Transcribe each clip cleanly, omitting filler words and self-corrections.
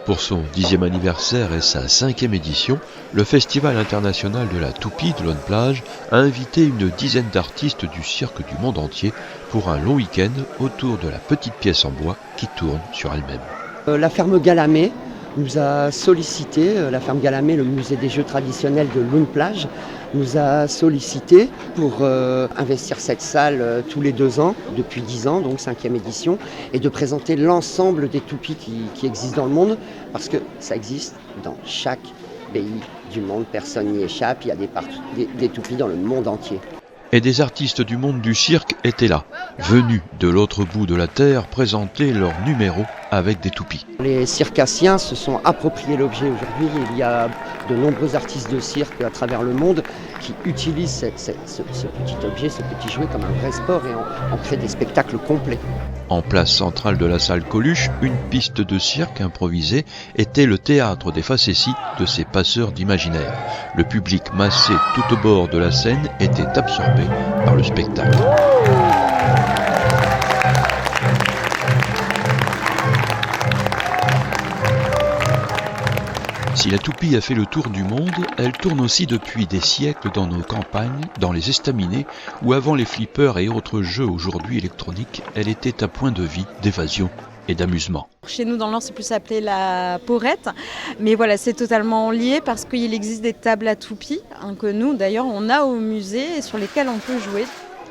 Pour son 10e anniversaire et sa 5e édition, le Festival international de la toupie de Lonne-Plage a invité une dizaine d'artistes du cirque du monde entier pour un long week-end autour de la petite pièce en bois qui tourne sur elle-même. La ferme Galamé nous a sollicité, la ferme Galamé, le musée des jeux traditionnels de Lonne-Plage, nous a sollicité pour investir cette salle tous les 2 ans, depuis 10 ans, donc 5e édition, et de présenter l'ensemble des toupies qui existent dans le monde, parce que ça existe dans chaque pays du monde, personne n'y échappe, il y a des toupies dans le monde entier. Et des artistes du monde du cirque étaient là, venus de l'autre bout de la terre présenter leur numéro avec des toupies. Les circassiens se sont appropriés l'objet aujourd'hui. Il y a de nombreux artistes de cirque à travers le monde qui utilisent ce petit objet, ce petit jouet comme un vrai sport et en créent des spectacles complets. En place centrale de la salle Coluche, une piste de cirque improvisée était le théâtre des facéties de ces passeurs d'imaginaire. Le public massé tout au bord de la scène était absorbé par le spectacle. Si la toupie a fait le tour du monde, elle tourne aussi depuis des siècles dans nos campagnes, dans les estaminets, où avant les flippers et autres jeux aujourd'hui électroniques, elle était un point de vie, d'évasion et d'amusement. Chez nous dans le Nord, c'est plus appelé la porrette, mais voilà, c'est totalement lié parce qu'il existe des tables à toupies, que nous d'ailleurs on a au musée et sur lesquelles on peut jouer.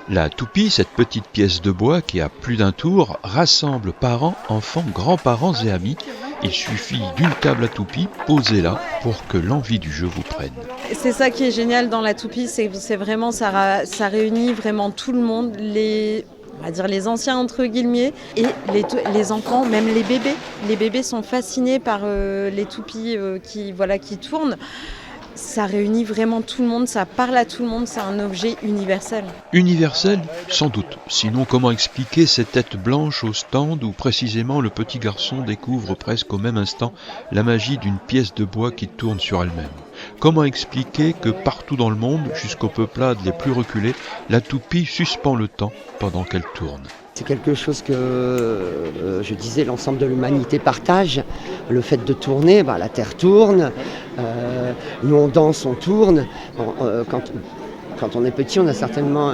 La toupie, cette petite pièce de bois qui a plus d'un tour, rassemble parents, enfants, grands-parents et amis. Il suffit d'une table à toupie, posez-la pour que l'envie du jeu vous prenne. C'est ça qui est génial dans la toupie, c'est vraiment ça réunit vraiment tout le monde, on va dire les anciens entre guillemets et les enfants, même les bébés. Les bébés sont fascinés par les toupies qui tournent. Ça réunit vraiment tout le monde, ça parle à tout le monde, c'est un objet universel. Universel ? Sans doute. Sinon, comment expliquer cette tête blanche au stand où précisément le petit garçon découvre presque au même instant la magie d'une pièce de bois qui tourne sur elle-même ? Comment expliquer que partout dans le monde, jusqu'aux peuplades les plus reculées, la toupie suspend le temps pendant qu'elle tourne ? C'est quelque chose que, je disais, l'ensemble de l'humanité partage. Le fait de tourner, la Terre tourne, nous on danse, on tourne. Quand on est petit, on a certainement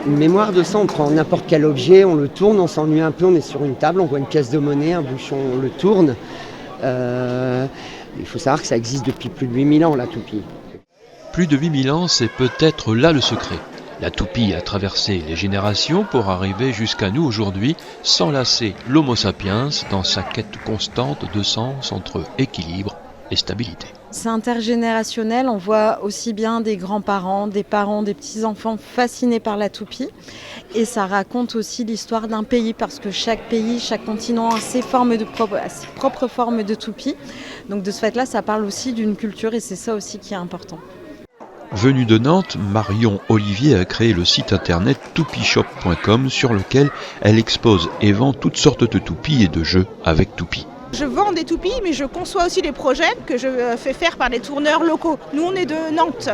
une mémoire de ça. On prend n'importe quel objet, on le tourne, on s'ennuie un peu, on est sur une table, on voit une pièce de monnaie, un bouchon, on le tourne. Il faut savoir que ça existe depuis plus de 8000 ans, la toupie. Plus de 8000 ans, c'est peut-être là le secret. La toupie a traversé les générations pour arriver jusqu'à nous aujourd'hui, sans lasser l'Homo sapiens dans sa quête constante de sens entre équilibre et stabilité. C'est intergénérationnel, on voit aussi bien des grands-parents, des parents, des petits-enfants fascinés par la toupie. Et ça raconte aussi l'histoire d'un pays, parce que chaque pays, chaque continent a ses propres formes de toupie. Donc de ce fait-là, ça parle aussi d'une culture et c'est ça aussi qui est important. Venue de Nantes, Marion Olivier a créé le site internet toupieshop.com sur lequel elle expose et vend toutes sortes de toupies et de jeux avec toupies. Je vends des toupies, mais je conçois aussi des projets que je fais faire par des tourneurs locaux. Nous, on est de Nantes,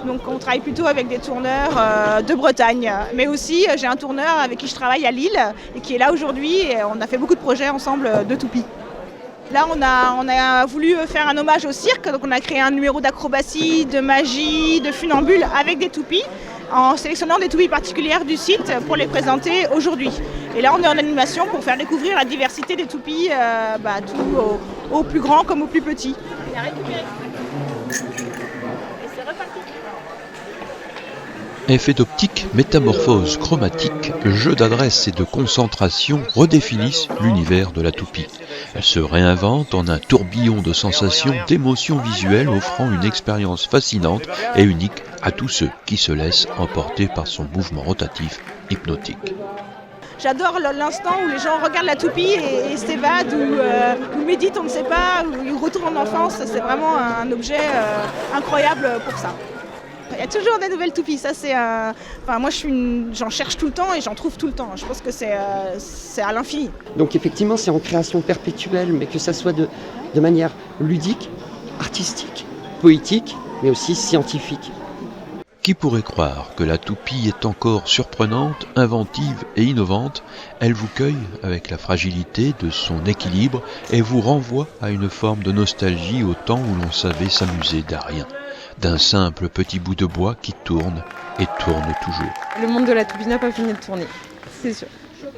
donc on travaille plutôt avec des tourneurs de Bretagne. Mais aussi, j'ai un tourneur avec qui je travaille à Lille et qui est là aujourd'hui. Et on a fait beaucoup de projets ensemble de toupies. Là, on a voulu faire un hommage au cirque, donc on a créé un numéro d'acrobatie, de magie, de funambule avec des toupies, en sélectionnant des toupies particulières du site pour les présenter aujourd'hui. Et là, on est en animation pour faire découvrir la diversité des toupies, tout au plus grand comme au plus petit. Il a récupéré. Et c'est reparti. Effet d'optique, métamorphose chromatique, jeu d'adresse et de concentration redéfinissent l'univers de la toupie. Elle se réinvente en un tourbillon de sensations, d'émotions visuelles offrant une expérience fascinante et unique à tous ceux qui se laissent emporter par son mouvement rotatif hypnotique. J'adore l'instant où les gens regardent la toupie et s'évadent ou méditent, on ne sait pas, ou ils retournent en enfance. C'est vraiment un objet incroyable pour ça. Il y a toujours des nouvelles toupies, ça c'est moi j'en cherche tout le temps et j'en trouve tout le temps. Je pense que c'est à l'infini. Donc effectivement c'est en création perpétuelle, mais que ça soit de manière ludique, artistique, poétique, mais aussi scientifique. Qui pourrait croire que la toupie est encore surprenante, inventive et innovante? Elle vous cueille avec la fragilité de son équilibre et vous renvoie à une forme de nostalgie au temps où l'on savait s'amuser d'à rien, d'un simple petit bout de bois qui tourne et tourne toujours. Le monde de la toupie n'a pas fini de tourner, c'est sûr.